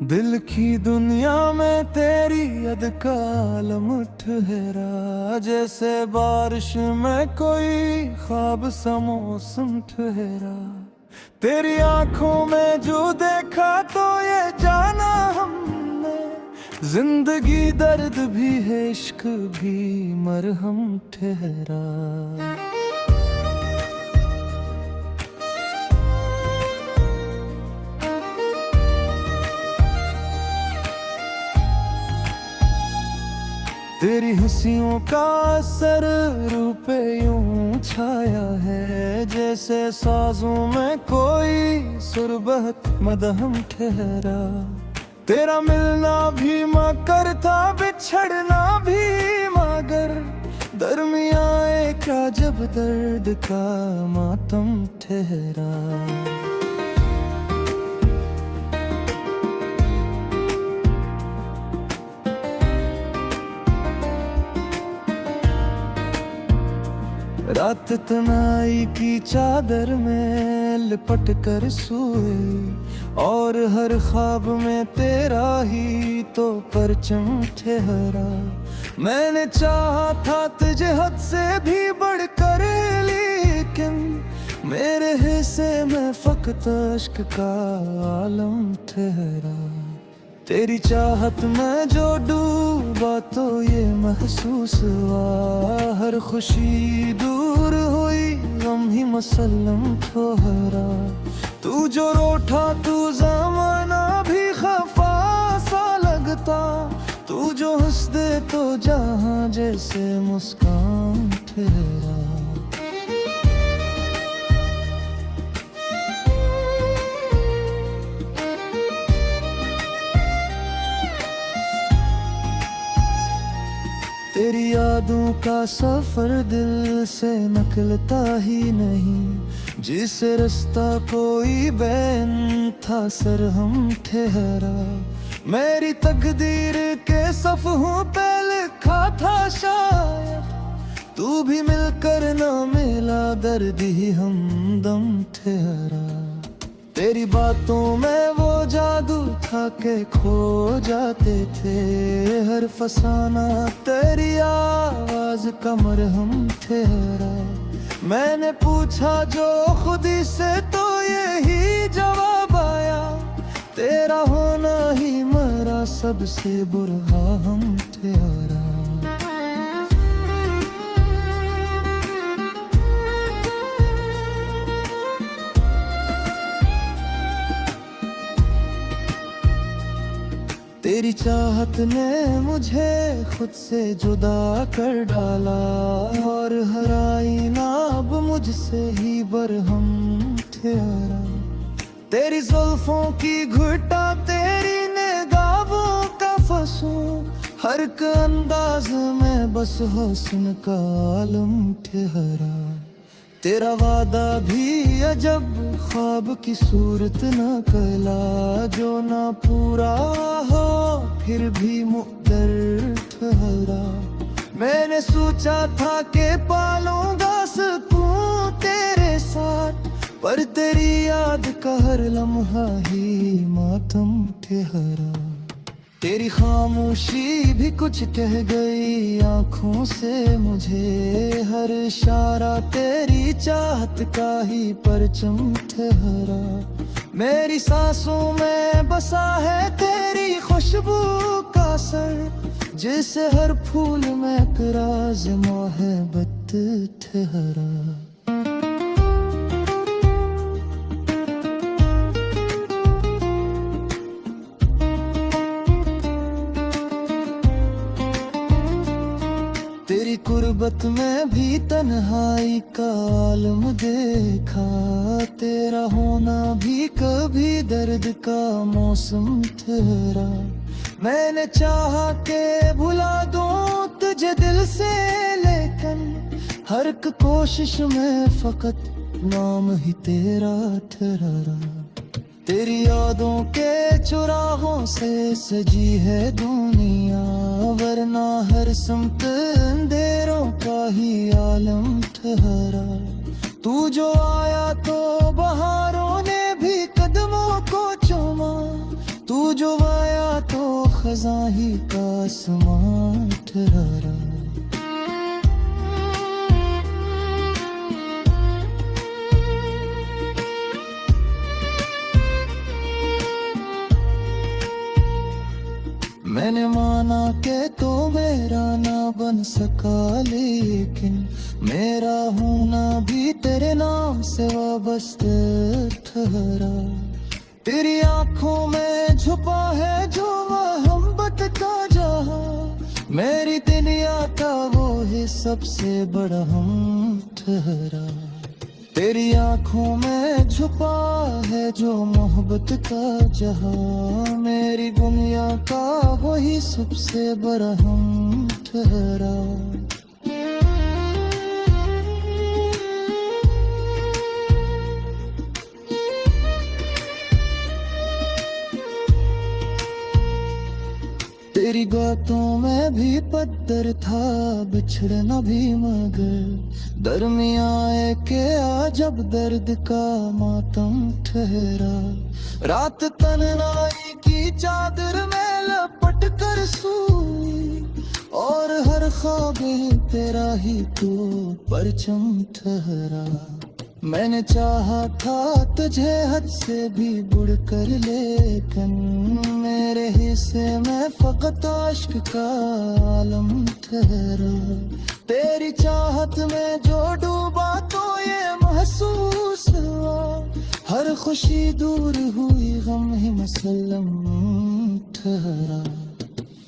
दिल की दुनिया में तेरी यद का आलम ठहरा, जैसे बारिश में कोई ख्वाब सा मौसम ठहरा। तेरी आंखों में जो देखा तो ये जाना हमने, जिंदगी दर्द भी है इश्क भी मरहम ठहरा। तेरी हंसियों का असर रूह पे यूं छाया है, जैसे साजों में कोई सुरबत मदहम ठहरा। तेरा मिलना भी मकर था, बिछड़ना भी मगर, दरमिया एक जब दर्द का मातम ठहरा। रात तनाई की चादर में लिपट कर सोए, और हर ख्वाब में तेरा ही तो परचम ठहरा। मैंने चाहा था तुझे हद से भी बढ़कर, लेकिन मेरे हिस्से में फकत अश्क का आलम ठहरा। तेरी चाहत में जो डूबा तो ये महसूस हुआ, हर खुशी दूर हुई गम ही मसल्लम ठहरा। तू जो रोठा तू ज़माना भी खफा सा लगता, तू जो हंस दे तो जहां जैसे मुस्कान ठहरा। तेरी यादों का सफर दिल से निकलता ही नहीं, जिसे रास्ता कोई बैन था सरहम ठहरा। मेरी तकदीर के सफ़हों पे लिखा था शायद, तू भी मिलकर ना मिला दर्द ही हमदम ठहरा। तेरी बातों में वो जादू था के खो जाते थे, हर फसाना तेरी आवाज का मरहम ठहरा। मैंने पूछा जो खुदी से तो यही जवाब आया, तेरा होना ही मरा सबसे बुरा हम ठहरा। तेरी चाहत ने मुझे खुद से जुदा कर डाला, और हर आईना अब मुझसे ही बरहम ठहरा। तेरी जुल्फों की घुटा तेरी निगाहों का फसूं, हर एक अंदाज में बस हुस्न का आलम ठहरा। तेरा वादा भी अजब ख्वाब की सूरत न कला, जो ना पूरा हो फिर भी मुक़द्दर ठहरा। मैंने सोचा था कि पालूंगा सुकून तेरे साथ, पर तेरी याद का हर लम्हा ही मातम ठहरा। तेरी खामोशी भी कुछ कह गई आँखों से मुझे, हर इशारा तेरी चाहत का ही परचम ठहरा। मेरी सांसों में बसा है तेरी खुशबू का असर, जिसे हर फूल में एक राज मोहब्बत ठहरा। तेरी कुर्बत में भी तन्हाई का आलम देखा, तेरा होना भी कभी दर्द का मौसम ठहरा। मैंने चाहा के भुला दूं तुझे दिल से, लेकिन हर एक कोशिश में फकत नाम ही तेरा ठहरा। तेरी यादों के चुराहों से सजी है दुनिया, वरना हर समत अंधेरों का ही आलम ठहरा। तू जो आया तो बहारों ने भी कदमों को चूमा, तू जो खजां ही का आसमां ठहरा। मैंने माना के तो मेरा ना बन सका, लेकिन मेरा होना भी तेरे नाम से वाबस्ते ठहरा। तेरी आंखों में छुपा है जो मोहब्बत का जहां, मेरी दुनिया का वो है सबसे बड़ा हम ठहरा। तेरी आंखों में छुपा है जो मोहब्बत का जहां, मेरी दुनिया का वही सबसे बड़ा हम ठहरा। तेरी बातों में भी पत्थर था, बिछड़ना भी मगर दरमिया के आ जब दर्द का मातम ठहरा। रात तन्हाई की चादर में लपट कर सोई, और हर ख्वाब तेरा ही तो परचम ठहरा। मैंने चाहा था तुझे हद से भी बढ़कर, लेकिन मेरे हिस्से में फकत आश्क का आलम ठहरा। तेरी चाहत में जो डूबा तो ये महसूस हुआ, हर खुशी दूर हुई गम ही मसलम ठहरा।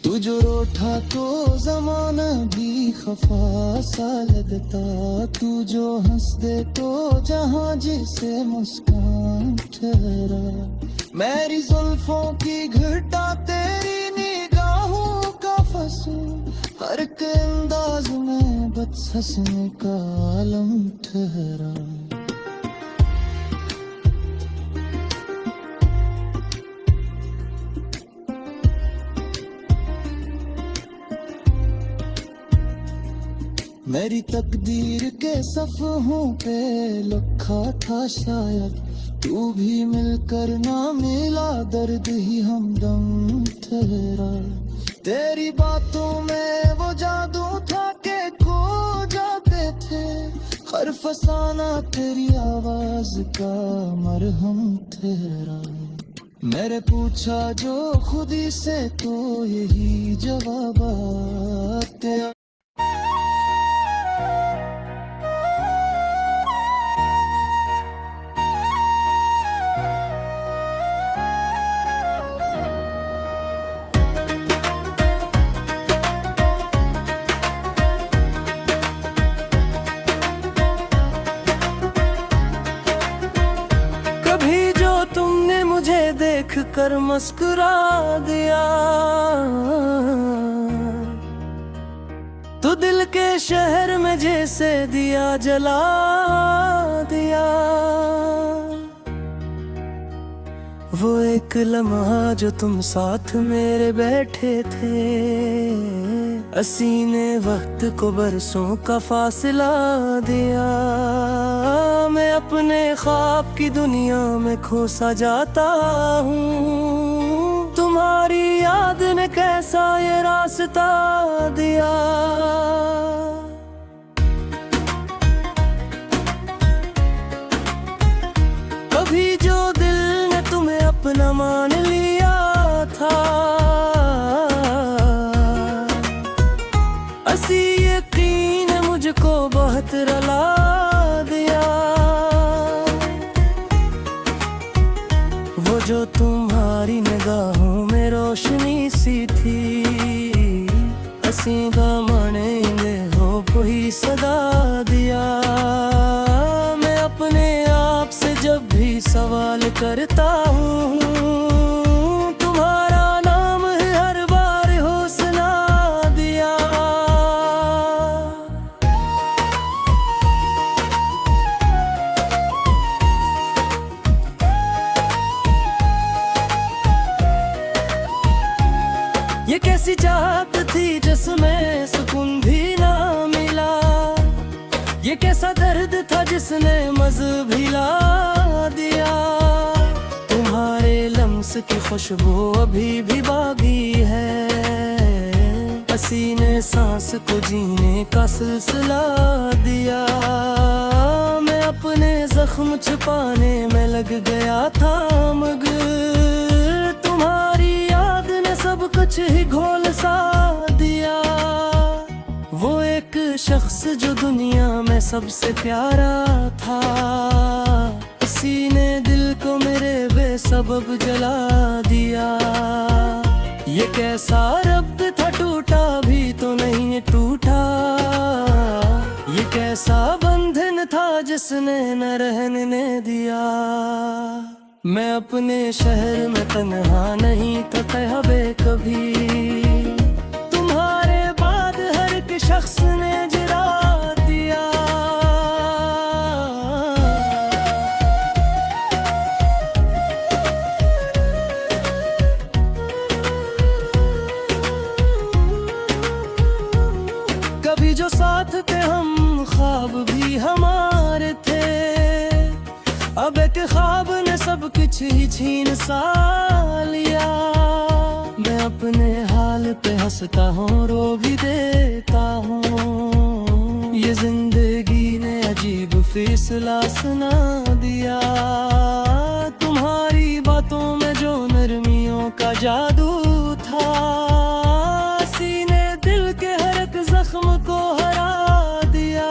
तू जो रोठा तो जमाना भी खफा सा लगता, तू जो हंस दे तो जहां जिसे मुस्कान ठहरा। मेरी जुल्फों की घटा तेरी निगाहों का फंसू, हर के अंदाज में बस हंसने का आलम ठहरा। मेरी तकदीर के सफ़हों पे लिखा था शायद, तू भी मिलकर ना मिला दर्द ही हमदम ठहरा। तेरी बातों में वो जादू था के खो जाते थे, हर फसाना तेरी आवाज का मरहम ठहरा। मैंने पूछा जो खुदी से तो यही जवाब आते। देख कर मुस्कुरा दिया, तू दिल के शहर में जैसे दिया जला दिया। वो एक लम्हा जो तुम साथ मेरे बैठे थे, हसीने वक्त को बरसों का फासला दिया। मैं अपने ख्वाब की दुनिया में खो सा जाता हूँ, तुम्हारी याद ने कैसा ये रास्ता दिया। कभी जो दिल ने तुम्हें अपना मान लिया था, ऐसी यकीन मुझको बहुत रुला दिया। वो जो तुम्हारी निगाहों में रोशनी सी थी, हसी दामने हो कोई सदा दिया। मैं अपने आप से जब भी सवाल करता हूँ, तुम्हारा नाम है हर बार हौसला दिया। ये कैसी चाहत थी जिसमें सुकून भी ना मिला, ये कैसा दर्द था जिसने मज़ भी ला दिया। तुम्हारे लम्स जिसकी खुशबू अभी भी बागी है। पसीने सांस को जीने का सिलसिला दिया। मैं अपने जख्म छुपाने में लग गया था, मगर तुम्हारी याद ने सब कुछ ही घोल सा दिया। वो एक शख्स जो दुनिया में सबसे प्यारा था, किसी ने दिल को मेरे बेसबब जला दिया। ये कैसा रब्त था, टूटा भी तो नहीं टूटा। ये कैसा बंधन था जिसने न रहने दिया। मैं अपने शहर में तन्हा नहीं था कहवे कभी, तुम्हारे बाद हर एक शख्स ने जरा दिया। कभी जो साथ थे हम, ख्वाब भी हमारे थे। अब एक ख्वाब ने सब कुछ ही छीन सा लिया। मैं अपने हाल पे हंसता हूँ, रो भी देता हूँ। ये जिंदगी ने अजीब फैसला सुना दिया। तुम्हारी बातों में जो नरमियों का जादू था, सीने दिल के हर एक जख्म को हरा दिया।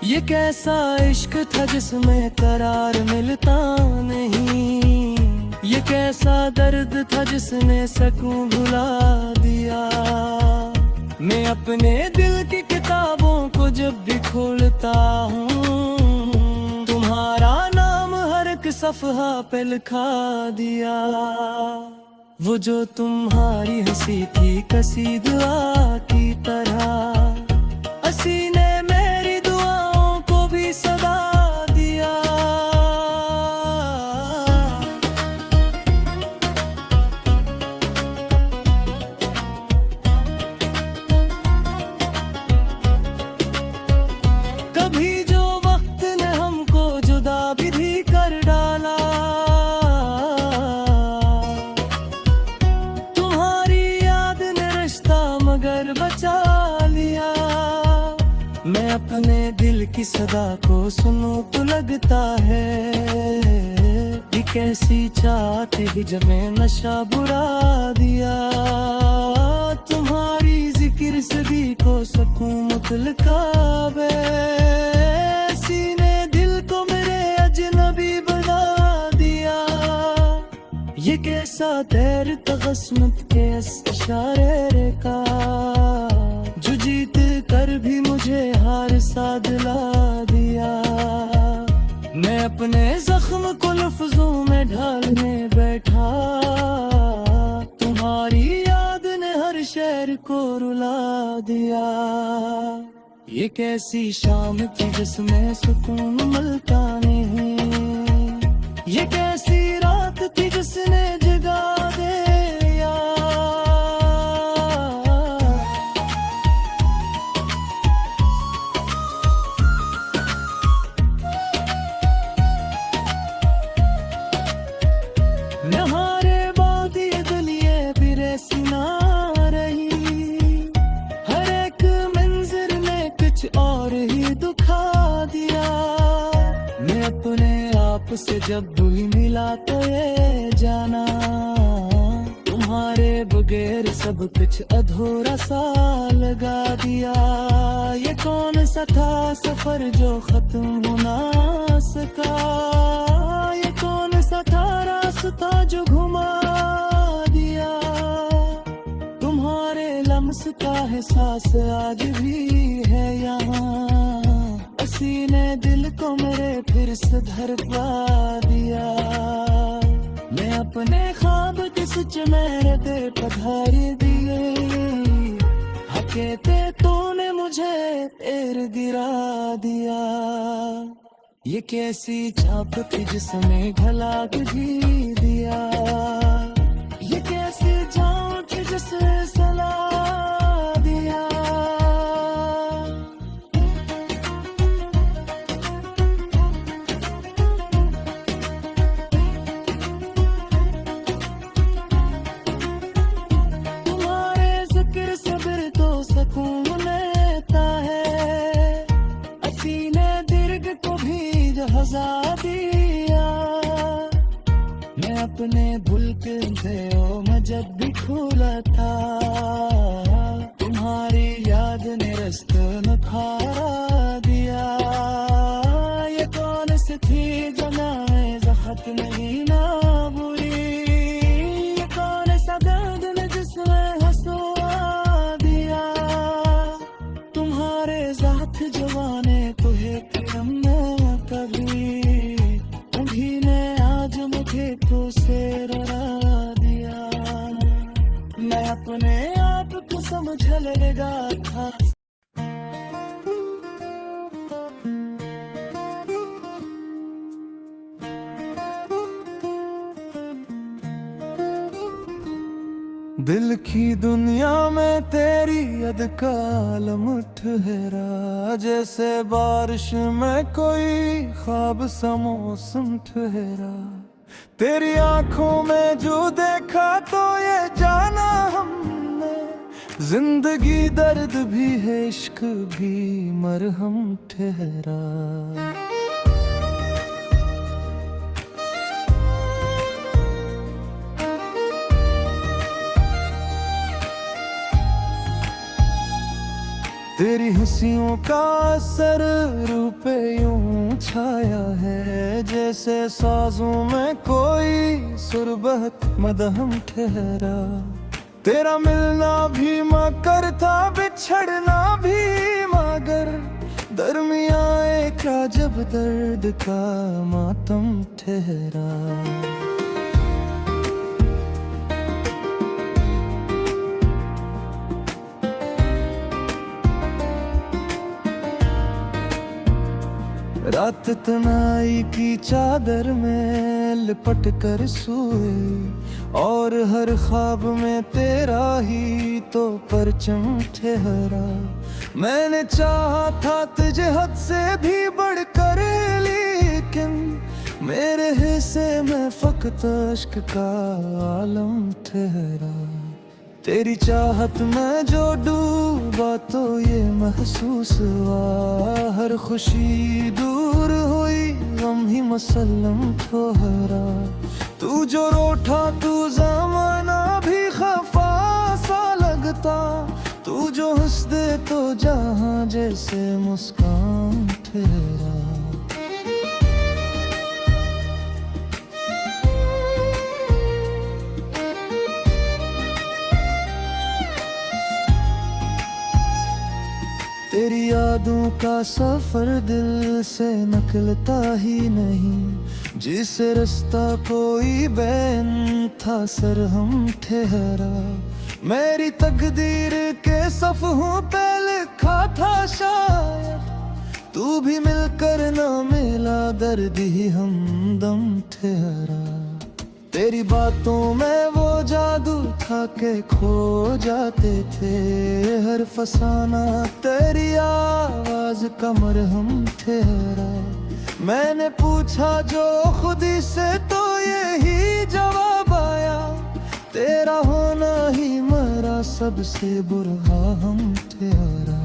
ये कैसा इश्क था जिसमें करार मिलता नहीं। ये कैसा दर्द था जिसने सकूं भुला दिया। मैं अपने दिल की किताबों को जब भी खोलता हूँ, तुम्हारा नाम हर एक सफ़हा पे लिखा दिया। वो जो तुम्हारी हंसी थी कसी दुआ की तरह, हंसी ने मेरी दुआओं को भी सदा दिया। कभी जो वक्त ने हमको जुदा भी कर डाला, तुम्हारी याद ने रिश्ता मगर बचा लिया। मैं अपने दिल की सदा को सुनूं तो लगता है, ये कैसी चाहत ही जब मैं नशा बुरा दिया। तुम्हारी जिक्र सदी को सकूं मुतलका बे, सीने दिल को मेरे अजनबी बना दिया। ये कैसा तैर तगस्मत के इशारे का, जो जीत कर भी मुझे हार सा दिला दिया। मैं अपने जख्म को लफ्जों में ढालने बैठा, तुम्हारी याद ने हर शहर को रुला दिया। ये कैसी शाम थी जिसमें सुकून मिलता नहीं। ये कैसी रात थी जिसने जगा दिया। नहारे बाद ये गलिये फिरे सिना रही, हर एक मंजर ने कुछ और ही दुखा दिया। मैं अपने आप से जब भी मिला तो ये जाना, तुम्हारे बगैर सब कुछ अधूरा सा लगा दिया। ये कौन सा था सफर जो खत्म हो ना सका, ये कौन सा था रास्ता जो घुमा दिया। तुम्हारे लम्स का एहसास आज भी है यहाँ, हंसी ने दिल को मेरे फिर से धड़का दिया। मैं अपने ख्वाब के सच मेरे दे पधारी दिए, हकेते तूने मुझे एर गिरा दिया। ये कैसी छाप थी जिसने घला भी दिया, ये कैसी जान थी जिसने सला दिया। अपने भूल के थे ओ मैं जब भी खुला था, तुम्हारी याद ने रास्ता न खारा दिया। ये कौन सी थी जो नाए ज़ख्त नहीं ना बुरी, ये कौन सा दर्द ने जिसमें हंसुआ दिया। तुम्हारे साथ जवाने तुहे करम न कभी ने आज मुझे तो से रुला दिया। मैं अपने आप को समझ लगा था। दिल की दुनिया में तेरी याद का आलम ठहरा, जैसे बारिश में कोई ख्वाब सा मौसम ठहरा। तेरी आंखों में जो देखा तो ये जाना हमने, जिंदगी दर्द भी है इश्क भी मरहम ठहरा। तेरी हंसियों का असर रूह पे यूं छाया है, जैसे साजों में कोई सुरबत मदहम ठहरा। तेरा मिलना भी मगर था बिछड़ना भी मगर, दरमिया एक जब दर्द का मातम ठहरा। रात तनाई की चादर में लिपट कर सोए, और हर ख्वाब में तेरा ही तो परचम ठहरा। मैंने चाहा था तुझे हद से भी बढ़कर, लेकिन मेरे हिस्से में फकत अश्क का आलम ठहरा। तेरी चाहत में जो डूबा तो ये महसूस हुआ, हर खुशी दूर हुई गम ही मसल्लम ठहरा। तू जो रोठा तू ज़माना भी खफा सा लगता, तू जो हंस दे तो जहां जैसे मुस्कान ठहरा। तेरी यादों का सफर दिल से निकलता ही नहीं, जिसे रास्ता कोई बैन था सरहम ठहरा। मेरी तकदीर के सफ़हों पे लिखा था शायद, तू भी मिलकर ना मिला दर्द ही हमदम ठहरा। तेरी बातों में वो जादू था के खो जाते थे, हर फसाना तेरी आवाज का मरहम ठहरा। मैंने पूछा जो खुदी से तो यही जवाब आया, तेरा होना ही मेरा सबसे बुरा हम ठहरा।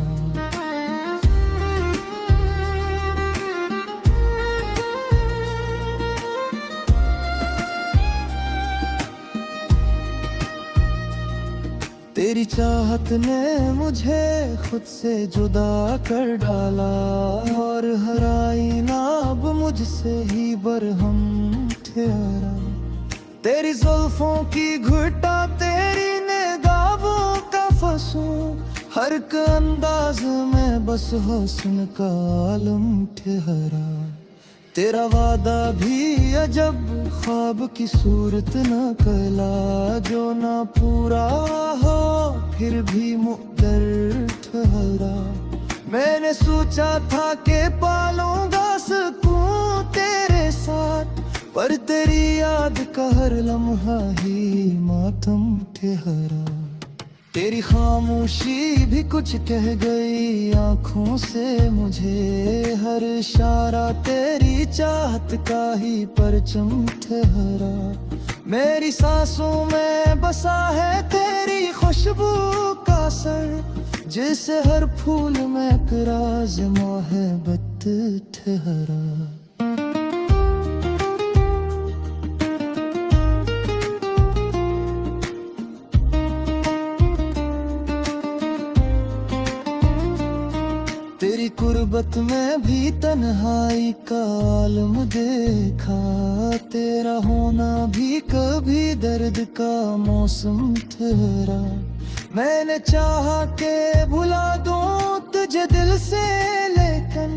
तेरी चाहत ने मुझे खुद से जुदा कर डाला, और हर आईना अब मुझसे ही बरहम ठहरा। तेरी जुल्फों की घुटा तेरी निगाहों का फंसूं, हर एक अंदाज में बस हुस्न का आलम ठहरा। तेरा वादा भी अजब ख्वाब की सूरत न कहला, जो ना पूरा हो फिर भी मुक़द्दर ठहरा। मैंने सोचा था कि पालूंगा सुकून तेरे साथ, पर तेरी याद का हर लम्हा ही मातम ठहरा। तेरी खामोशी भी कुछ कह गई आँखों से मुझे, हर इशारा तेरी चाहत का ही परचम ठहरा। मेरी सांसों में बसा है तेरी खुशबू का असर, जैसे हर फूल में एक राज मोहब्बत ठहरा। गुर्बत में भी तन्हाई का आलम देखा, तेरा होना भी कभी दर्द का मौसम ठहरा। मैंने चाहा के भुला दूं तुझे दिल से, लेकिन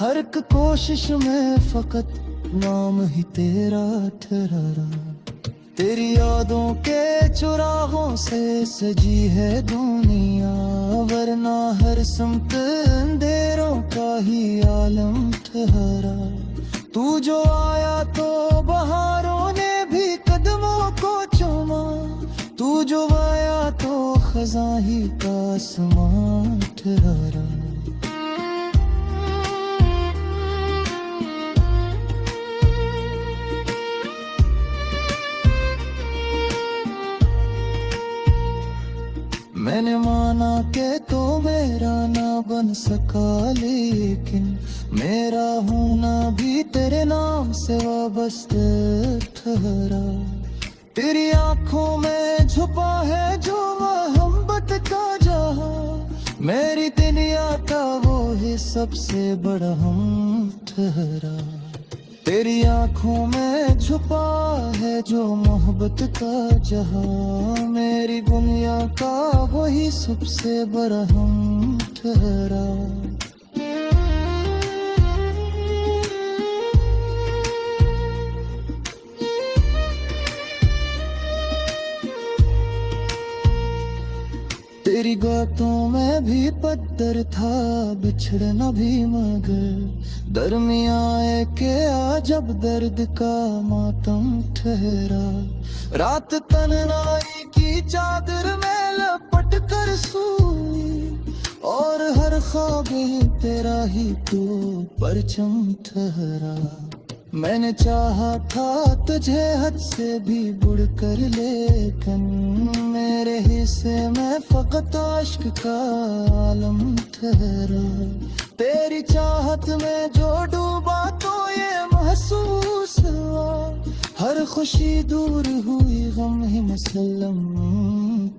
हर एक कोशिश में फकत नाम ही तेरा ठहरा। तेरी यादों के चुराहों से सजी है दुनिया, वरना हर समत अंधेरों का ही आलम ठहरा। तू जो आया तो बहारों ने भी कदमों को चूमा, तू जो आया तो खज़ां ही का आसमां ठहरा। मैंने माना के तो मेरा ना बन सका, लेकिन मेरा होना भी तेरे नाम से वाबस्ते ठहरा। तेरी आंखों में छुपा है जो मोहब्बत का जहां, मेरी दुनिया का वो है सबसे बड़ा हम ठहरा। तेरी आंखों में छुपा है जो मोहब्बत का जहां, मेरी दुनिया का वही सबसे बड़ा हम ठहरा। तेरी बातों में भी पत्थर था, बिछड़ना भी मगर दरमिया के आ जब दर्द का मातम ठहरा। रात तन्हाई की चादर में लपट कर सोई, और हर ख्वाब तेरा ही तो परचम ठहरा। मैंने चाहा था तुझे हद से भी बढ़ कर, लेकिन मेरे हिस्से में फकत आश्क का आलम ठहरा। तेरी चाहत में जो डूबा तो ये महसूस हुआ, हर खुशी दूर हुई गम ही मुसल्लम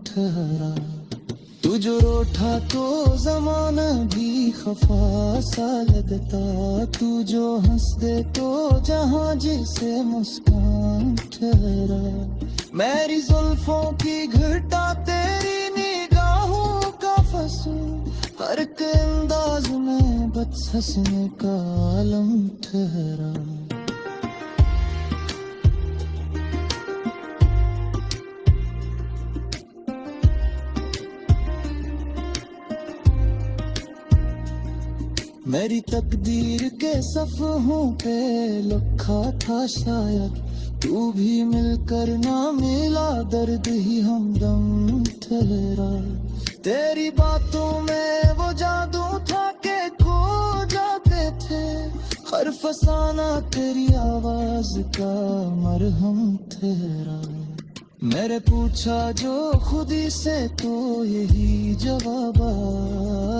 ठहरा। तू जो रोठा तो ज़माना भी खफा सा लगता, तू जो हंस दे तो जहां जिसे मुस्कान ठहरा। मेरी जुल्फों की घटा तेरी निगाहों का फंसू, हर एक अंदाज में बस हंसने का आलम ठहरा। मेरी तकदीर के सफ़हों पे लिखा था शायद, तू भी मिलकर ना मिला दर्द ही हमदम ठहरा। तेरी बातों में वो जादू था के खो जाते थे, हर फसाना तेरी आवाज का मरहम ठहरा। मैंने पूछा जो खुदी से तो यही जवाब आया,